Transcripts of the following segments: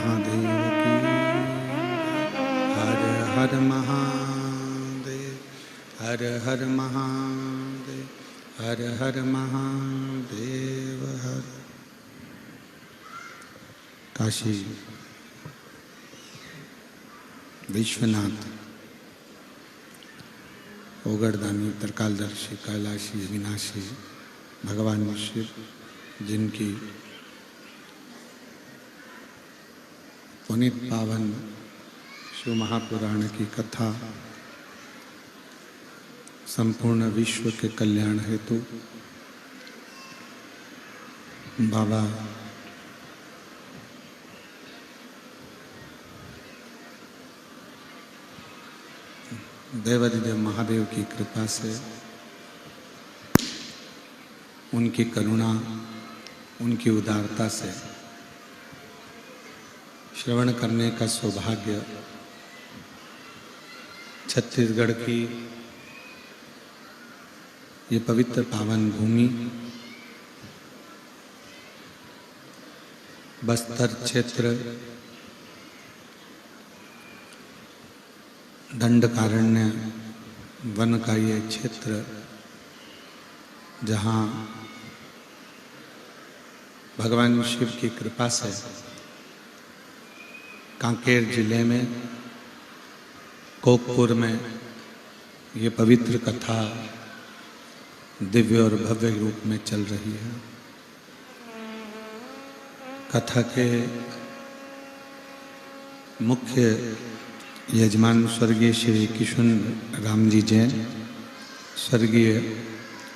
महादेव की। हर हर महादेव, हर हर महादेव, हर हर महादेव। हर काशी विश्वनाथ, ओगरदानी, त्रिकालदर्शी, कैलाशी, अविनाशी भगवान शिव, जिनकी पुनीत पावन शिव महापुराण की कथा संपूर्ण विश्व के कल्याण हेतु बाबा देवाधिदेव महादेव की कृपा से, उनकी करुणा, उनकी उदारता से श्रवण करने का सौभाग्य छत्तीसगढ़ की ये पवित्र पावन भूमि बस्तर क्षेत्र दंडकारण्य वन का ये क्षेत्र, जहाँ भगवान शिव की कृपा से कांकेर जिले में कोकपुर में ये पवित्र कथा दिव्य और भव्य रूप में चल रही है। कथा के मुख्य यजमान स्वर्गीय श्री किशन राम जी जैन, स्वर्गीय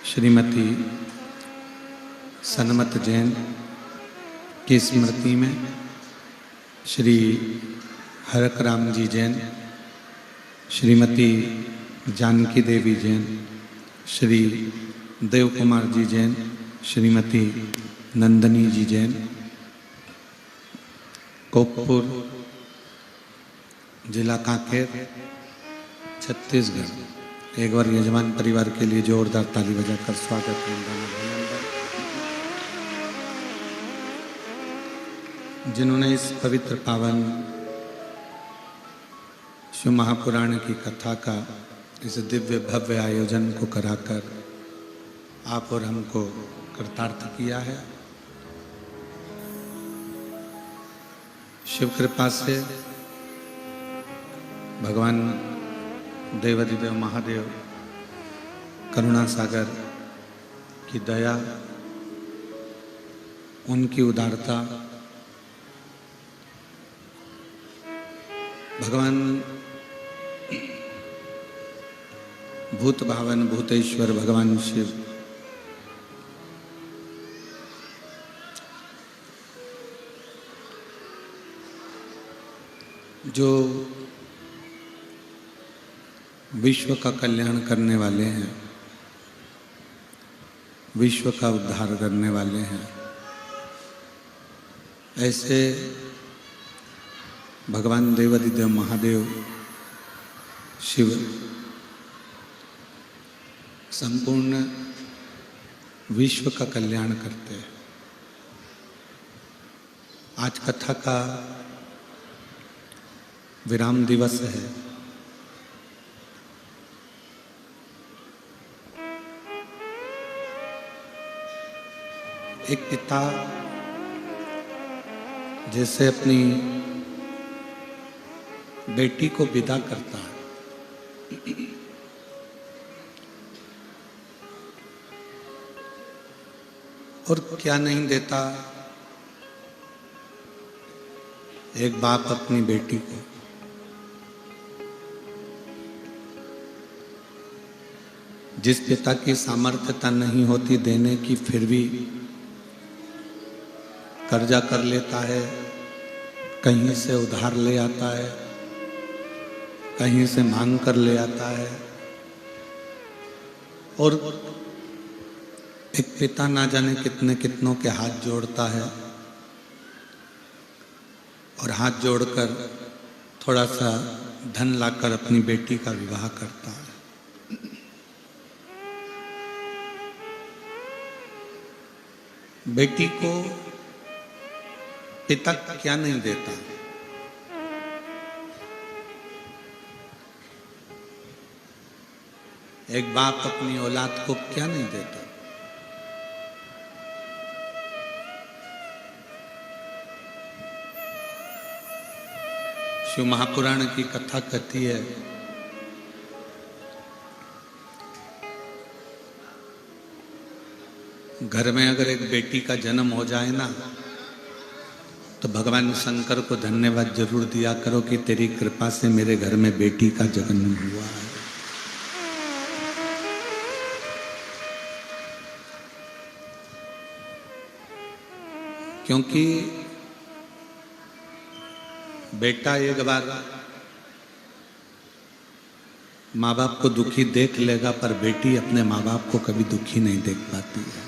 श्रीमती सनमत जैन की स्मृति में श्री हरक राम जी जैन, श्रीमती जानकी देवी जैन, श्री देव कुमार जी जैन, श्रीमती नंदनी जी जैन, कोकपुर, जिला कांकेर, छत्तीसगढ़। एक बार यजमान परिवार के लिए जोरदार ताली बजाकर स्वागत है। जिन्होंने इस पवित्र पावन शिव महापुराण की कथा का इस दिव्य भव्य आयोजन को कराकर आप और हमको कृतार्थ किया है। शिव कृपा से भगवान देवाधिदेव महादेव करुणा सागर की दया, उनकी उदारता, भगवान भूत भावन भूतेश्वर भगवान शिव जो विश्व का कल्याण करने वाले हैं, विश्व का उद्धार करने वाले हैं, ऐसे भगवान देवाधिदेव महादेव शिव संपूर्ण विश्व का कल्याण करते हैं। आज कथा का विराम दिवस है। एक पिता जैसे अपनी बेटी को विदा करता है, और क्या नहीं देता एक बाप अपनी बेटी को। जिस पिता की सामर्थ्यता नहीं होती देने की, फिर भी कर्जा कर लेता है, कहीं से उधार ले आता है, कहीं से मांग कर ले आता है, और एक पिता ना जाने कितने कितनों के हाथ जोड़ता है, और हाथ जोड़कर थोड़ा सा धन लाकर अपनी बेटी का विवाह करता है। बेटी को पिता क्या नहीं देता, एक बाप अपनी औलाद को क्या नहीं देता। शिव महापुराण की कथा कहती है घर में अगर एक बेटी का जन्म हो जाए ना तो भगवान शंकर को धन्यवाद जरूर दिया करो कि तेरी कृपा से मेरे घर में बेटी का जन्म हुआ है। क्योंकि बेटा एक बार माँ बाप को दुखी देख लेगा, पर बेटी अपने माँ बाप को कभी दुखी नहीं देख पाती है।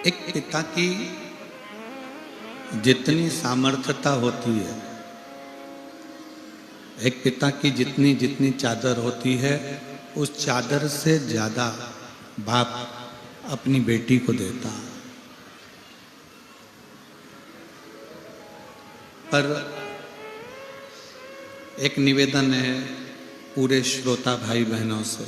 एक पिता की जितनी सामर्थ्यता होती है, एक पिता की जितनी जितनी चादर होती है, उस चादर से ज्यादा बाप अपनी बेटी को देता। पर एक निवेदन है पूरे श्रोता भाई बहनों से,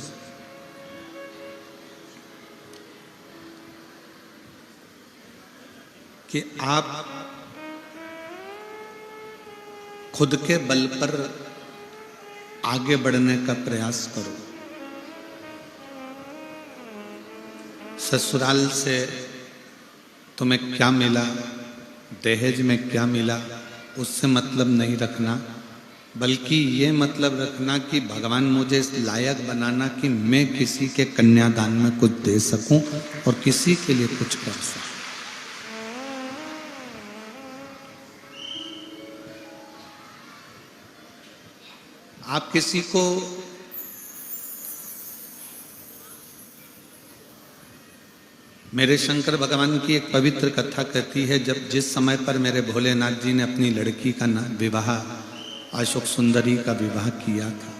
कि आप खुद के बल पर आगे बढ़ने का प्रयास करो। ससुराल से तुम्हें क्या मिला, दहेज में क्या मिला, उससे मतलब नहीं रखना, बल्कि ये मतलब रखना कि भगवान मुझे इस लायक बनाना कि मैं किसी के कन्यादान में कुछ दे सकूं और किसी के लिए कुछ कर सकूं। आप किसी को मेरे शंकर भगवान की एक पवित्र कथा कहती है, जब जिस समय पर मेरे भोलेनाथ जी ने अपनी लड़की का विवाह अशोक सुंदरी का विवाह किया था,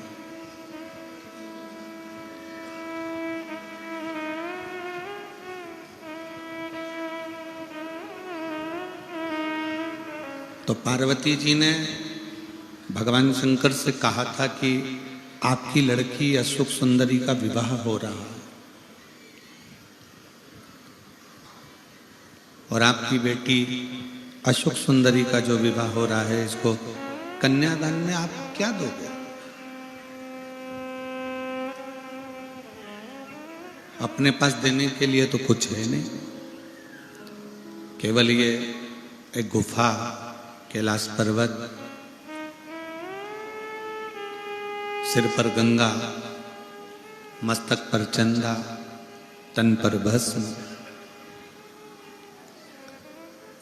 तो पार्वती जी ने भगवान शंकर से कहा था कि आपकी लड़की अशोक सुंदरी का विवाह हो रहा है और आपकी बेटी अशोक सुंदरी का जो विवाह हो रहा है, इसको कन्यादान में आप क्या दोगे? अपने पास देने के लिए तो कुछ है नहीं, केवल ये एक गुफा, कैलाश पर्वत, सिर पर गंगा, मस्तक पर चंदा, तन पर भस्म,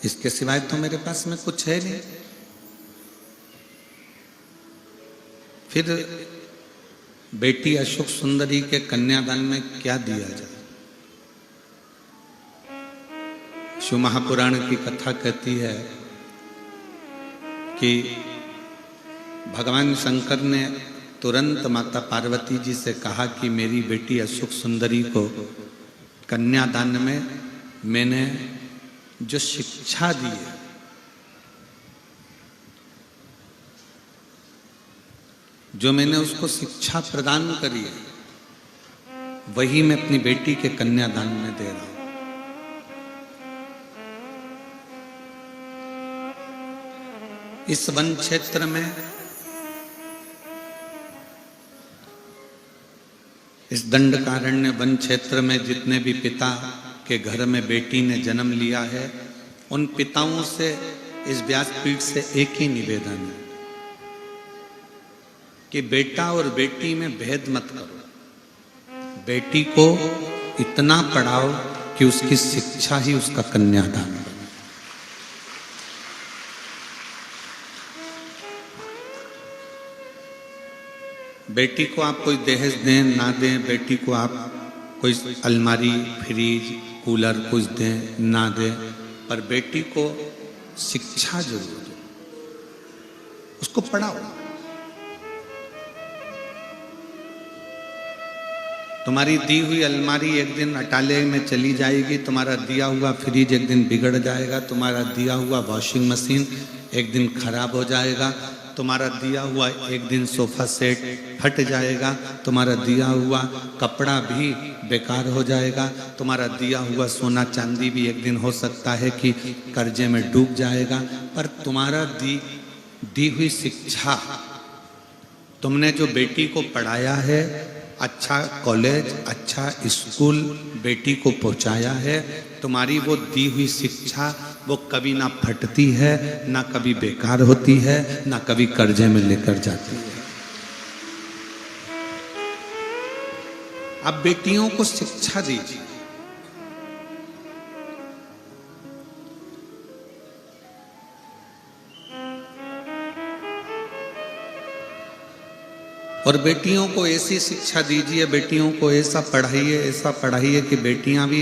इसके सिवाय तो मेरे पास में कुछ है नहीं। फिर बेटी अशोक सुंदरी के कन्यादान में क्या दिया जाए? शिव महापुराण की कथा कहती है कि भगवान शंकर ने तुरंत माता पार्वती जी से कहा कि मेरी बेटी अशोक सुंदरी को कन्यादान में मैंने जो शिक्षा दी है, जो मैंने उसको शिक्षा प्रदान करी है, वही मैं अपनी बेटी के कन्यादान में दे रहा हूं। इस वन क्षेत्र में, इस दंडकारण्य वन क्षेत्र में जितने भी पिता के घर में बेटी ने जन्म लिया है, उन पिताओं से इस व्यासपीठ से एक ही निवेदन है कि बेटा और बेटी में भेद मत करो। बेटी को इतना पढ़ाओ कि उसकी शिक्षा ही उसका कन्यादान बने। बेटी को आप कोई दहेज दें ना दें, बेटी को आप कोई अलमारी, फ्रिज, कूलर कुछ दें ना दें, पर बेटी को शिक्षा जरूर दो, उसको पढ़ाओ। तुम्हारी दी हुई अलमारी एक दिन अटाले में चली जाएगी, तुम्हारा दिया हुआ फ्रिज एक दिन बिगड़ जाएगा, तुम्हारा दिया हुआ वॉशिंग मशीन एक दिन खराब हो जाएगा, तुम्हारा दिया हुआ एक दिन सोफा सेट फट जाएगा, तुम्हारा दिया हुआ कपड़ा भी बेकार हो जाएगा, तुम्हारा दिया हुआ सोना चांदी भी एक दिन हो सकता है कि कर्जे में डूब जाएगा। पर तुम्हारा दी हुई शिक्षा, तुमने जो बेटी को पढ़ाया है, अच्छा कॉलेज अच्छा स्कूल बेटी को पहुंचाया है, तुम्हारी वो दी हुई शिक्षा वो कभी ना फटती है, ना कभी बेकार होती है, ना कभी कर्जे में लेकर जाती है। अब बेटियों को शिक्षा दीजिए। और बेटियों को ऐसी शिक्षा दीजिए, बेटियों को ऐसा पढ़ाइए कि बेटियां भी